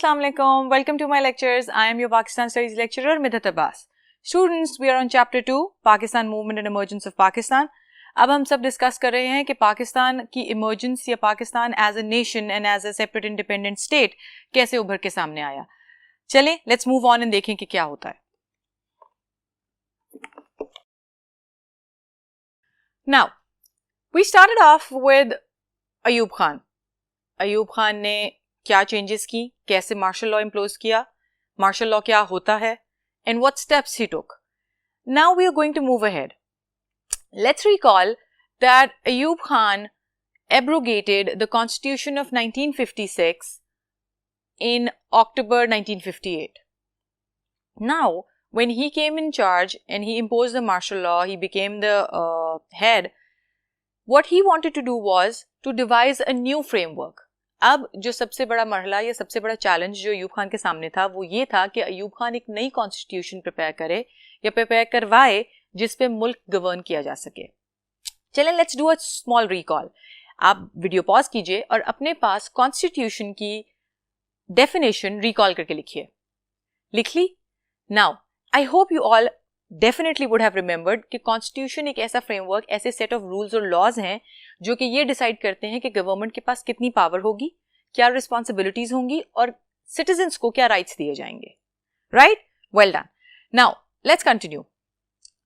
Assalamu alaikum. Welcome to my lectures. I am your Pakistan Studies lecturer Midhat Abbas. Students, we are on chapter 2, Pakistan Movement and Emergence of Pakistan. अब हम सब discuss कर रहे हैं कि पाकिस्तान की emergence या Pakistan as a nation and as a separate independent state कैसे उभर के सामने आया. चलें, लेट्स मूव ऑन एंड देखें कि क्या होता है. Now, we started off with Ayub Khan. Ayub Khan ने क्या चेंजेस की, कैसे मार्शल लॉ इम्पोज किया, मार्शल लॉ क्या होता है, and what steps he took. Now we are going to move ahead. Let's recall that Ayub Khan abrogated the Constitution of 1956 in October 1958. Now, when he came in charge and he imposed the martial law, he became the head. What he wanted to do was to devise a new framework. अब जो सबसे बड़ा मरहला या सबसे बड़ा challenge जो अयूब खान के सामने था वो ये था कि अयूब खान एक नई कॉन्स्टिट्यूशन प्रिपेयर करे या प्रिपेयर करवाए जिस पे मुल्क गवर्न किया जा सके. चलें, let's do a small recall. आप वीडियो पॉज कीजिए और अपने पास कॉन्स्टिट्यूशन की डेफिनेशन रिकॉल करके लिखिए. लिख ली? Now I hope you all definitely would have remembered कि कॉन्स्टिट्यूशन एक ऐसा फ्रेमवर्क, ऐसे सेट ऑफ रूल्स और लॉज हैं जो कि ये डिसाइड करते हैं कि गवर्नमेंट के पास कितनी पावर होगी, क्या रिस्पॉन्सिबिलिटीज होंगी और सिटीजन्स को क्या राइट्स दिए जाएंगे. Right? Well done. Now let's continue.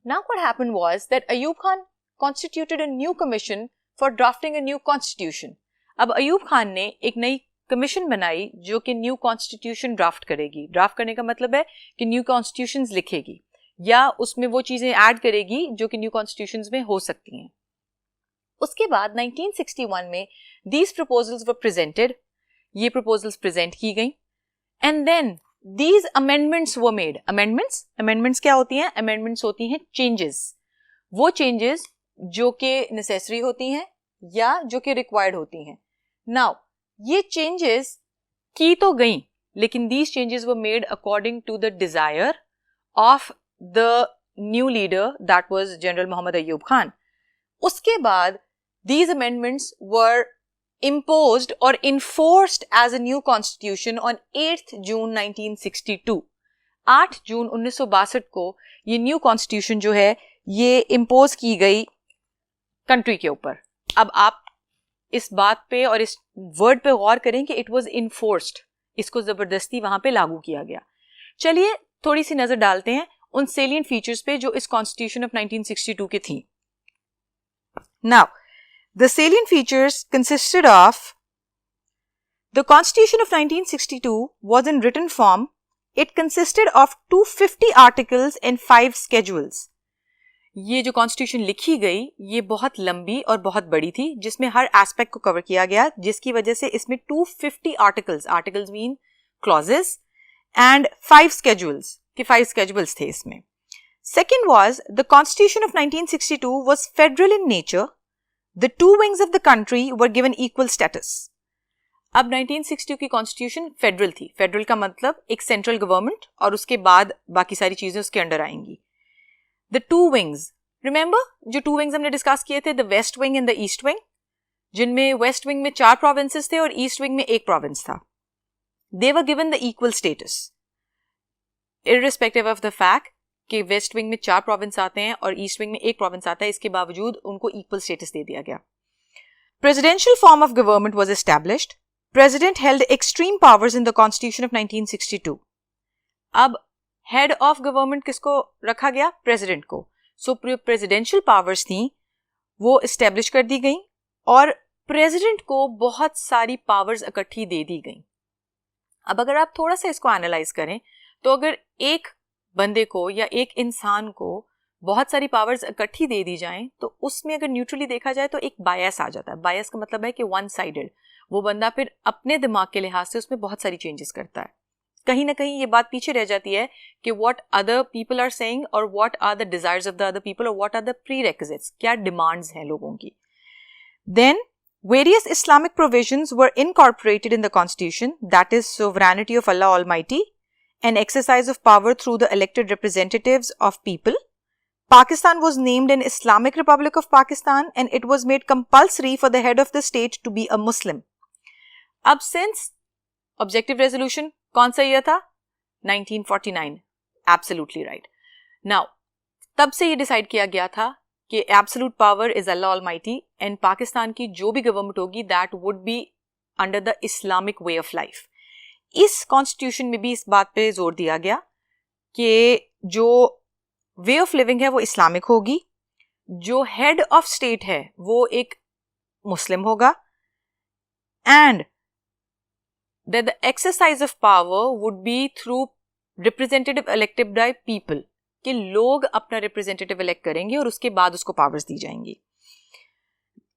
Now what happened was that Ayub Khan constituted a new commission for drafting a new constitution. अब अयूब खान ने एक नई कमीशन बनाई जो कि न्यू कॉन्स्टिट्यूशन ड्राफ्ट करेगी. ड्राफ्ट करने का मतलब है कि न्यू कॉन्स्टिट्यूशंस लिखेगी या उसमें वो चीजें ऐड करेगी जो कि न्यू कॉन्स्टिट्यूशंस में हो सकती हैं. उसके बाद 1961 में these proposals were presented. ये proposals present की गई and then these amendments were made. Amendments क्या होती हैं? Amendments होती हैं changes. वो changes जो कि necessary होती हैं या जो कि required होती हैं. Now, ये changes की तो गई लेकिन these changes were made according to the desire of the new leader, that was General Muhammad Ayub Khan. उसके बाद these amendments were imposed or enforced as a new constitution on 8th June 1962. 8 जून 1962 को ये new constitution जो है ये impose की गई country के ऊपर. अब आप इस बात पे और इस वर्ड पे गौर करें कि इट वाज इन्फोर्स्ड, इसको जबरदस्ती वहां पे लागू किया गया. चलिए थोड़ी सी नजर डालते हैं उन salient features पे जो इस Constitution of 1962 की थी. Now, the salient features consisted of the Constitution of 1962 was in written form. It consisted of 250 articles and 5 schedules. ये जो Constitution लिखी गई ये बहुत लंबी और बहुत बड़ी थी जिसमें हर एस्पेक्ट को कवर किया गया जिसकी वजह से इसमें 250 articles mean clauses and 5 schedules कि 5 schedules थे इसमें. Second was the Constitution of 1962 was federal in nature. The two wings of the country were given equal status. अब 1962 की Constitution फेडरल थी. फेडरल का मतलब एक सेंट्रल गवर्नमेंट और उसके बाद बाकी सारी चीजें उसके अंडर आएंगी. The two wings, remember जो two wings हमने डिस्कस किए थे, the west wing and the east wing, जिनमें west wing में 4 provinces थे और east wing में 1 province था. They were given the equal status. Irrespective of the fact कि वेस्ट विंग में 4 प्रोविंस आते हैं और ईस्ट विंग में 1 प्रोविंस आता है, इसके बावजूद उनको इक्वल स्टेटस दे दिया गया. Presidential form of government was established. President held extreme powers in the constitution of 1962. अब हेड ऑफ गवर्नमेंट किसको रखा गया? प्रेसिडेंट को. सो प्रेसिडेंशियल पावर्स थी वो एस्टैब्लिश कर दी गई और प्रेसिडेंट को बहुत सारी पावर्स इकट्ठी दे दी गई. अब अगर आप थोड़ा सा इसको एनालाइज करें तो अगर एक बंदे को या एक इंसान को बहुत सारी पावर्स इकट्ठी दे दी जाएं तो उसमें अगर न्यूट्रली देखा जाए तो एक बायस आ जाता है. बायस का मतलब है कि वन साइडेड. वो बंदा फिर अपने दिमाग के लिहाज से उसमें बहुत सारी चेंजेस करता है. कहीं ना कहीं ये बात पीछे रह जाती है कि what other people are saying और what are the desires of the other people और व्हाट आर द प्रीरेक्विजिट्स, क्या डिमांड्स हैं लोगों की. Then various Islamic provisions were incorporated in the Constitution, that is sovereignty of Allah Almighty, an exercise of power through the elected representatives of people. Pakistan was named an Islamic Republic of Pakistan and it was made compulsory for the head of the state to be a Muslim. अब since objective resolution कौन सा year था? 1949. Absolutely right. Now तब से ये decide किया गया था कि absolute power is Allah almighty and Pakistan की जो भी गवर्नमेंट होगी that would be under the Islamic way of life. इस कॉन्स्टिट्यूशन में भी इस बात पे जोर दिया गया कि जो वे ऑफ लिविंग है वो इस्लामिक होगी, जो हेड ऑफ स्टेट है वो एक मुस्लिम होगा, and that the exercise of power would be through representative elected by people, कि लोग अपना representative elect करेंगे और उसके बाद उसको powers दी जाएंगी.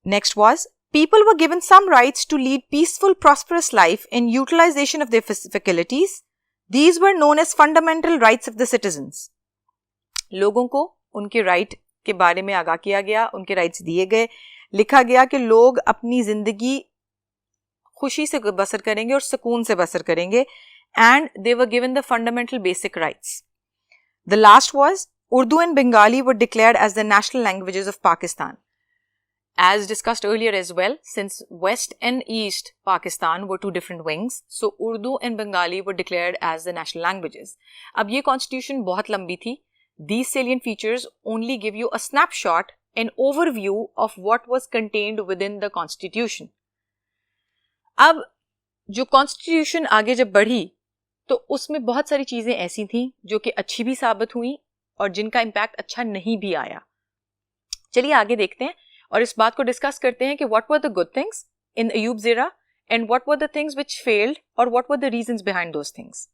Next was, people were given some rights to lead peaceful, prosperous life in utilization of their faculties. These were known as fundamental rights of the citizens. लोगों को उनके right के बारे में आगाह किया गया, उनके rights दिए गए, लिखा गया कि लोग अपनी जिंदगी खुशी से बसर करेंगे और सुकून से बसर करेंगे, and they were given the fundamental basic rights. The last was Urdu and Bengali were declared as the national languages of Pakistan. As discussed earlier as well, since West and East Pakistan were two different wings, so Urdu and Bengali were declared as the national languages. अब ये constitution बहुत लंबी थी. These salient features only give you a snapshot, an overview of what was contained within the constitution. अब जो constitution आगे जब बढ़ी तो उसमें बहुत सारी चीजें ऐसी थी जो कि अच्छी भी साबित हुई और जिनका इम्पैक्ट अच्छा नहीं भी आया. चलिए आगे देखते हैं और इस बात को डिस्कस करते हैं कि what were the good things in Ayub's era and what were the things which failed और what were the reasons behind those things.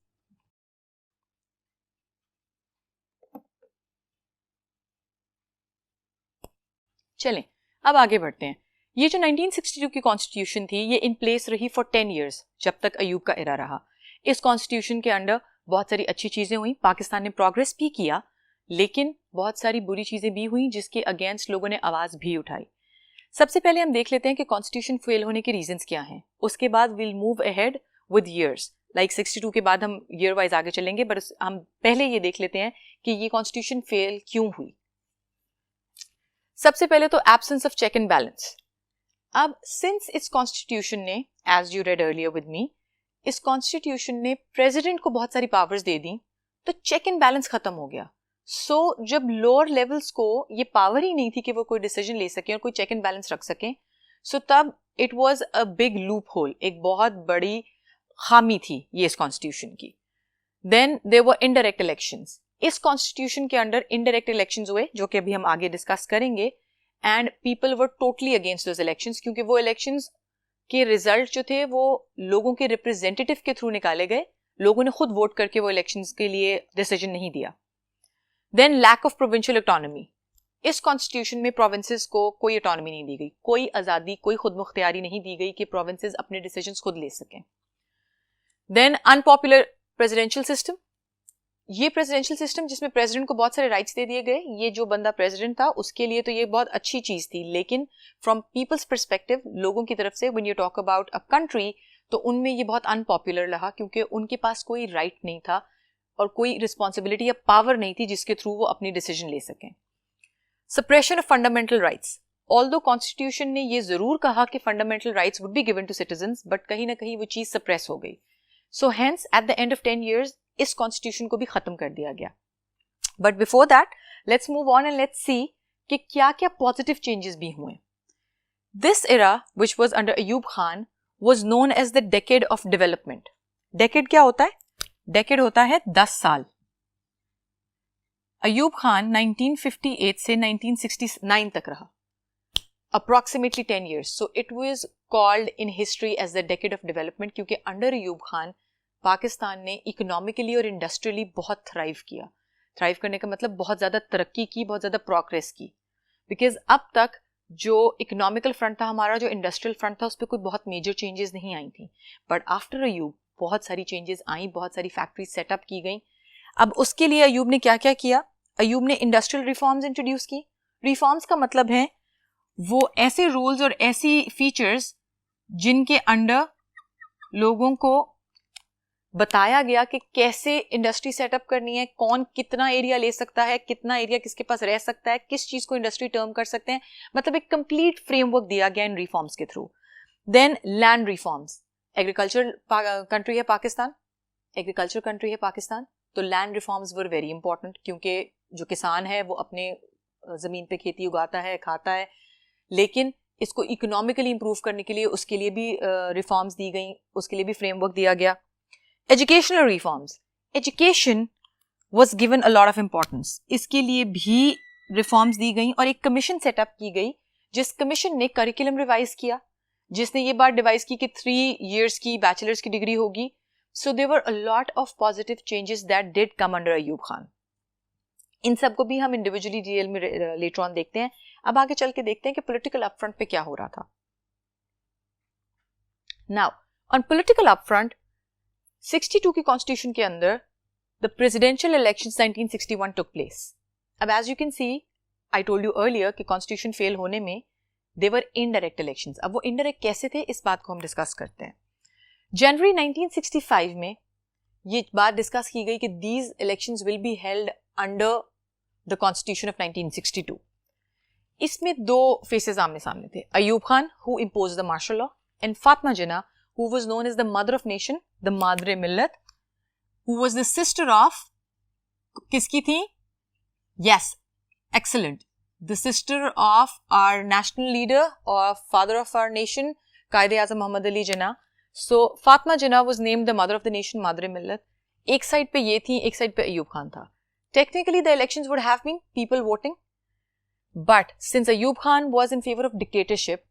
चलें अब आगे बढ़ते हैं. ये जो 1962 की कॉन्स्टिट्यूशन थी ये इन प्लेस रही फॉर 10 years, जब तक अयूब का एरा रहा. इस कॉन्स्टिट्यूशन के अंडर बहुत सारी अच्छी चीज़ें हुई, पाकिस्तान ने प्रोग्रेस भी किया, लेकिन बहुत सारी बुरी चीज़ें भी हुई जिसके अगेंस्ट लोगों ने आवाज़ भी उठाई. सबसे पहले हम देख लेते हैं कि कॉन्स्टिट्यूशन फेल होने के रीजंस क्या हैं. उसके बाद will move ahead with years, like 62 के बाद हम ईयर वाइज आगे चलेंगे, बट हम पहले ये देख लेते हैं कि ये कॉन्स्टिट्यूशन फेल क्यों हुई. सबसे पहले तो absence of check and balance. अब सिंस इस कॉन्स्टिट्यूशन ने, as you read earlier with me, इस कॉन्स्टिट्यूशन ने प्रेसिडेंट को बहुत सारी पावर्स दे दी, तो चेक एंड बैलेंस खत्म हो गया. सो जब लोअर लेवल्स को ये पावर ही नहीं थी कि वो कोई डिसीजन ले सके और कोई चेक एंड बैलेंस रख सके, सो तब it was a big loophole, एक बहुत बड़ी खामी थी ये इस कॉन्स्टिट्यूशन की. Then there were indirect elections. इस कॉन्स्टिट्यूशन के अंडर इनडायरेक्ट इलेक्शंस हुए जो कि अभी हम आगे डिस्कस करेंगे, and people were totally against those elections, क्योंकि वो इलेक्शंस के रिजल्ट जो थे वो लोगों के रिप्रेजेंटेटिव के थ्रू निकाले गए, लोगों ने खुद वोट करके वो इलेक्शंस के लिए डिसीजन नहीं दिया. Then lack of provincial autonomy. इस कॉन्स्टिट्यूशन में प्रोविंसेस को कोई ऑटोनॉमी नहीं दी गई, कोई आज़ादी, कोई खुद मुख्तियारी नहीं दी गई कि प्रोविंसेस अपने डिसीजंस खुद ले सकें. Then unpopular presidential system. ये प्रेसिडेंशियल सिस्टम जिसमें प्रेसिडेंट को बहुत सारे राइट्स दे दिए गए, ये जो बंदा प्रेसिडेंट था उसके लिए तो ये बहुत अच्छी चीज थी, लेकिन फ्रॉम पीपल्स पर्सपेक्टिव, लोगों की तरफ से, when you talk about a country, तो उनमें ये बहुत अनपॉपुलर रहा क्योंकि उनके पास कोई राइट नहीं था और कोई रिस्पॉन्सिबिलिटी या पावर नहीं थी जिसके थ्रू वो अपनी डिसीजन ले सकें. Suppression of fundamental rights. Although constitution ने ये जरूर कहा कि fundamental rights would be given to citizens, but कहीं ना कहीं वो चीज सप्रेस हो गई. So hence at the end of 10 years इस कॉन्स्टिट्यूशन को भी खत्म कर दिया गया. But before that let's move on and let's see कि क्या क्या पॉजिटिव चेंजेस भी हुए. This era which was under Ayub Khan was known as the decade of development. Decade क्या होता है? डेकेड होता है 10 साल. अयूब खान 1958 से 1969 तक रहा, approximately 10 years. So it was called in history as the decade of development, क्योंकि अंडर अयूब खान पाकिस्तान ने इकोनॉमिकली और इंडस्ट्रियली बहुत थ्राइव किया. थ्राइव करने का मतलब बहुत ज़्यादा तरक्की की, बहुत ज़्यादा प्रोग्रेस की, बिकॉज अब तक जो इकोनॉमिकल फ्रंट था हमारा, जो इंडस्ट्रियल फ्रंट था, उस पर कोई बहुत मेजर चेंजेस नहीं आई थी. बट आफ्टर अयूब बहुत सारी चेंजेस आई, बहुत सारी फैक्ट्री सेटअप की गई. अब उसके लिए अयूब ने क्या क्या किया? अयूब ने इंडस्ट्रियल रिफॉर्म्स इंट्रोड्यूस की. रिफॉर्म्स का मतलब है वो ऐसे रूल्स और ऐसी फीचर्स जिनके अंडर लोगों को बताया गया कि कैसे इंडस्ट्री सेटअप करनी है, कौन कितना एरिया ले सकता है, कितना एरिया किसके पास रह सकता है, किस चीज को इंडस्ट्री टर्म कर सकते हैं, मतलब एक कंप्लीट फ्रेमवर्क दिया गया इन रिफॉर्म्स के through. Then land reforms. Agriculture country है पाकिस्तान, एग्रीकल्चर कंट्री है पाकिस्तान, तो land reforms were very important, क्योंकि जो किसान है वो अपने ज़मीन पे खेती उगाता है, खाता है, लेकिन इसको इकोनॉमिकली इंप्रूव करने के लिए उसके लिए भी रिफॉर्म्स दी गई, उसके लिए भी फ्रेमवर्क दिया गया. Educational reforms, education was given a lot of importance, इसके लिए भी रिफॉर्म्स दी गई और एक कमीशन सेटअप की गई, जिस कमीशन ने करिकुलम रिवाइज किया, जिसने ये बात डिवाइस की कि 3 years की बैचलर्स की डिग्री होगी. So there were a lot of positive changes that did come under Ayub Khan. इन सब को भी हम इंडिविजुअली डिटेल में लेटर ऑन देखते हैं. अब आगे चल के देखते हैं कि पॉलिटिकल अपफ्रंट पे क्या हो रहा था. नाउ ऑन पॉलिटिकल अपफ्रंट 62 की कॉन्स्टिट्यूशन के अंदर the presidential elections 1961 took place. अब as you can see, I told you earlier कि कॉन्स्टिट्यूशन फेल होने में दे वर इनडायरेक्ट इलेक्शंस. अब वो इनडायरेक्ट कैसे थे, इस बात को हम डिस्कस करते हैं. जनवरी 1965 में ये बात डिस्कस की गई कि these elections will be held under the constitution of 1962. इसमें 2 फेसेस आमने सामने थे. Ayub Khan who imposed the martial law and Fatima Jinnah who was known as the mother of nation, the Madre Millat, who was the sister of, किसकी थी? Yes, excellent, the sister of our national leader or father of our nation, Qaid-e-Azam Muhammad Ali Jinnah. So Fatima Jinnah was named the mother of the nation, Madre Millat. एक side पे ये थी, एक side पे अयूब खान था. Technically the elections would have been people voting, but since Ayub Khan was in favor of dictatorship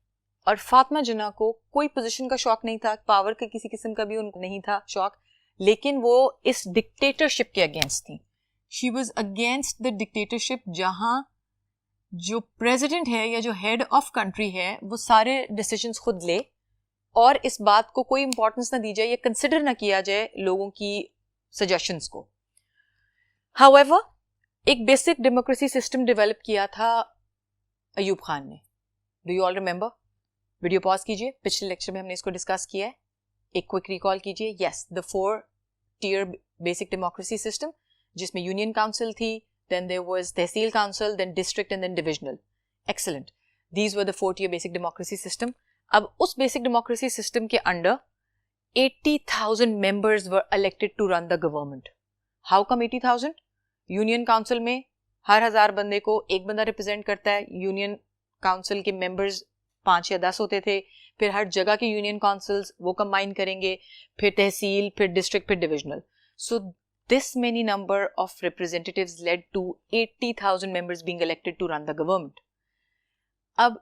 और फातिमा जिन्ना को कोई पोजीशन का शौक नहीं था, पावर के किसी किस्म का भी उनको नहीं था शौक, लेकिन वो इस डिक्टेटरशिप के अगेंस्ट थी. She was against the dictatorship जहां जो प्रेसिडेंट है या जो हेड ऑफ कंट्री है वो सारे डिसीजंस खुद ले और इस बात को कोई इंपॉर्टेंस ना दी जाए या कंसिडर ना किया जाए लोगों की सजेशंस को. हाउएवर एक बेसिक डेमोक्रेसी सिस्टम डेवलप किया था अयूब खान ने. Do you all remember? Video pause कीजिए, पिछले लेक्चर में हमने इसको डिस्कस किया है, एक क्विक रिकॉल कीजिए. Yes, the 4-tier basic democracy system, जिसमें यूनियन काउंसिल थी, then there was Tehsil Council, then District and then Divisional. Excellent. These were the 4-tier basic democracy system. अब उस basic democracy system के under 80,000 members were elected to run the government. How come 80,000? Union Council में हर 1000 बंदे को एक बंदा represent करता है. Union Council के members 5 या 10 होते थे. फिर हर जगह के Union Councils वो combine करेंगे, फिर तहसील, फिर District, फिर Divisional. So this many number of representatives led to 80,000 members being elected to run the government. अब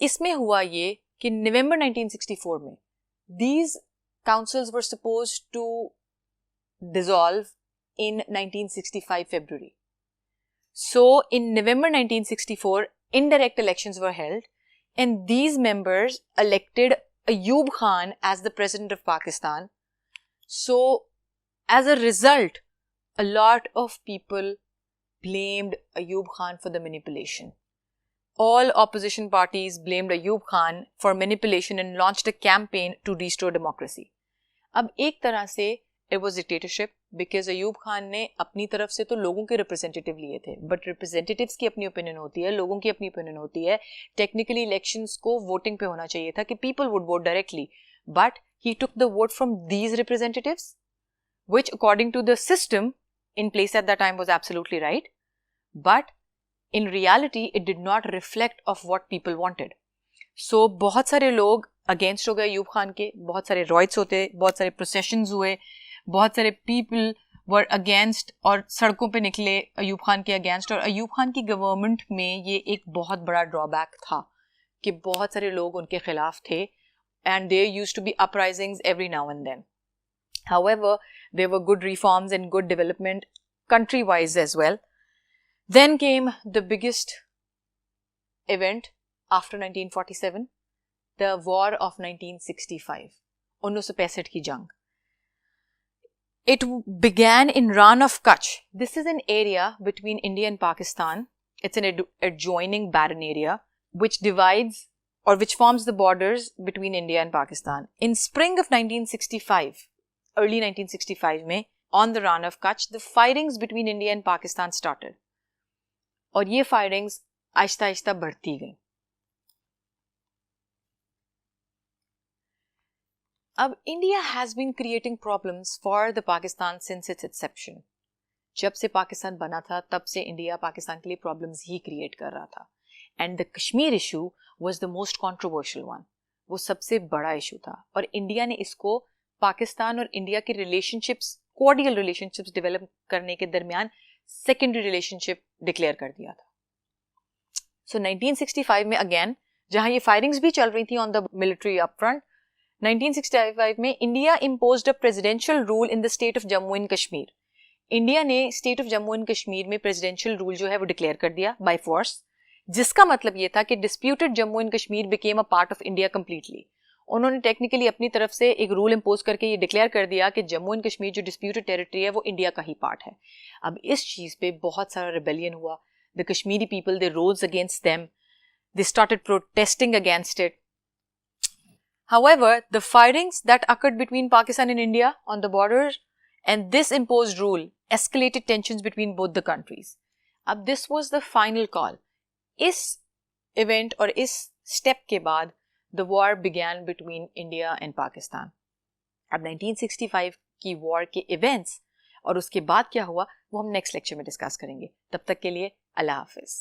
इसमें हुआ ये कि November 1964 में these councils were supposed to dissolve in 1965 February. So in November 1964 indirect elections were held and these members elected Ayub Khan as the president of Pakistan. So as a result, a lot of people blamed Ayub Khan for the manipulation. All opposition parties blamed Ayub Khan for manipulation and launched a campaign to restore democracy. अब एक तरह से it was dictatorship because Ayub Khan ने अपनी तरफ से तो लोगों के representative लिए थे, but representatives की अपनी opinion होती है, लोगों की अपनी opinion होती है. Technically elections को voting पे होना चाहिए था कि people would vote directly, but he took the vote from these representatives, which according to the system in place at that time was absolutely right, but in reality it did not reflect of what people wanted. So बहुत सारे लोग against हो गए अयूब खान के, बहुत सारे riots होते, बहुत सारे processions हुए, बहुत सारे people were against और सड़कों पे निकले अयूब खान के against. और अयूब खान की गवर्नमेंट में ये एक बहुत बड़ा ड्रॉबैक था कि बहुत सारे लोग उनके खिलाफ थे and there used to be uprisings every now and then. However, there were good reforms and good development country-wise as well. Then came the biggest event after 1947, the War of 1965, 1965 की जंग. It began in Rann of Kutch. This is an area between India and Pakistan. It's an adjoining barren area which divides or which forms the borders between India and Pakistan. In spring of 1965, early 1965 में on the Rann of Kutch, the firings between India and Pakistan started. और ये firings Aahista Aahista बढ़ती गई. अब India has been creating problems for the Pakistan since its inception. जब से पाकिस्तान बना था तब से इंडिया पाकिस्तान के लिए प्रॉब्लम्स ही क्रिएट कर रहा था. And the Kashmir issue was the most controversial one. वो सबसे बड़ा इशू था और इंडिया ने इसको पाकिस्तान और इंडिया के रिलेशनशिप्स, कोऑर्डियल रिलेशनशिप्स डेवलप करने के दरमियान सेकेंडरी रिलेशनशिप डिक्लेयर कर दिया था. सो 1965 में अगेन, जहां ये फायरिंग्स भी चल रही थी on the military up front, 1965 में India imposed a presidential rule in the state of Jammu and Kashmir. India ने state of Jammu and Kashmir में प्रेसिडेंशियल रूल जो है वो डिक्लेयर कर दिया बाय फोर्स, जिसका मतलब ये था कि disputed Jammu and Kashmir became a part of India completely. उन्होंने टेक्निकली अपनी तरफ से एक रूल इम्पोज करके ये डिक्लेयर कर दिया कि जम्मू एंड कश्मीर जो डिस्प्यूटेड टेरिटरी है वो इंडिया का ही पार्ट है. अब इस चीज़ पे बहुत सारा रिबेलियन हुआ. The Kashmiri people, they rose against them, they started protesting against it. However, the firings that occurred between Pakistan and India on the borders and this imposed rule escalated tensions between both the countries. अब this was the final call. इस event और इस step के बाद the war began between India and Pakistan. अब 1965 की war के events और उसके बाद क्या हुआ वो हम next lecture में discuss करेंगे. तब तक के लिए अल्लाह हाफिज.